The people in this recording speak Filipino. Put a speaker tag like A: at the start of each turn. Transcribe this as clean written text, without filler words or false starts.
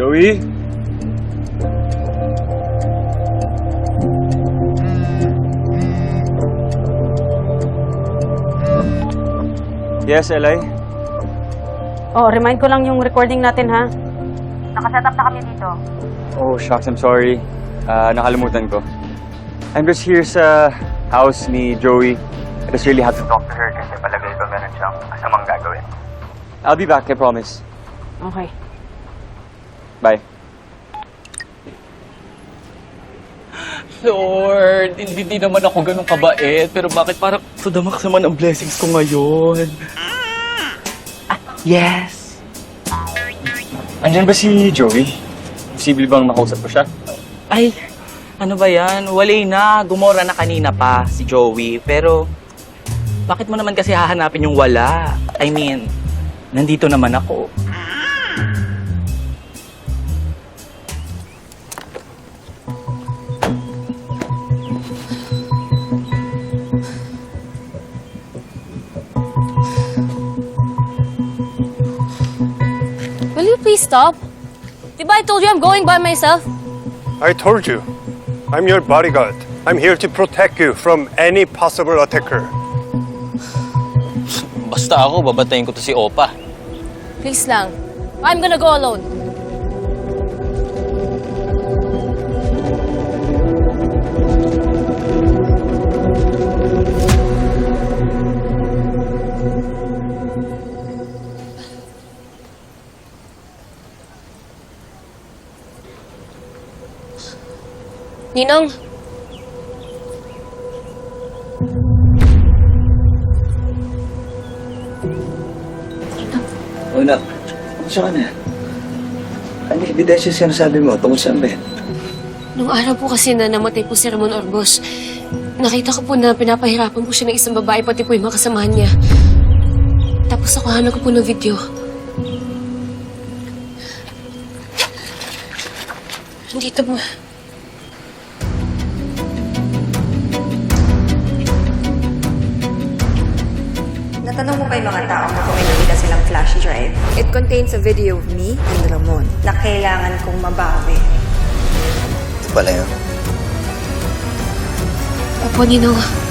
A: Joey? Yes, Eli?
B: Oh, remind ko lang yung recording natin, ha? Nakaset up na kami dito.
A: Oh, shucks, I'm sorry. Nakalimutan ko. I'm just here sa house ni Joey. I just really have to talk to her kasi palagay ko meron siyang masamang gagawin. I'll be back, I promise.
B: Okay.
A: Bye.
C: Lord, hindi naman ako ganun kabait. Pero bakit parang to the max naman ang blessings ko ngayon? Yes.
A: Andyan ba si Joey? Posible bang makausap ko siya?
C: Ay, ano ba yan? Wali na. Gumora na kanina pa si Joey. Pero, bakit mo naman kasi hahanapin yung wala? I mean, nandito naman ako.
D: Will you please stop? Diba I told you I'm going by myself?
E: I told you, I'm your bodyguard. I'm here to protect you from any possible attacker.
F: Basta ako, babatayin ko to si Opa.
D: Please lang. I'm gonna go alone. Ninong,
G: O anak, kumusta ka na? Ano yung ebidensya sinasabi mo tungkol sa amin?
D: nung araw po kasi na namatay po si Ramon Orbos, nakita ko po na pinapahirapan po siya ng isang babae pati po yung mga kasamahan niya. Tapos nakuhanan ko po ng video. Dito po.
H: Natanong mo ba yung mga tao na kung may nakita silang flash drive? It contains a video of me and Ramon na kailangan kong mabawi.
G: Ito pala yun.
D: Opo, Ninong.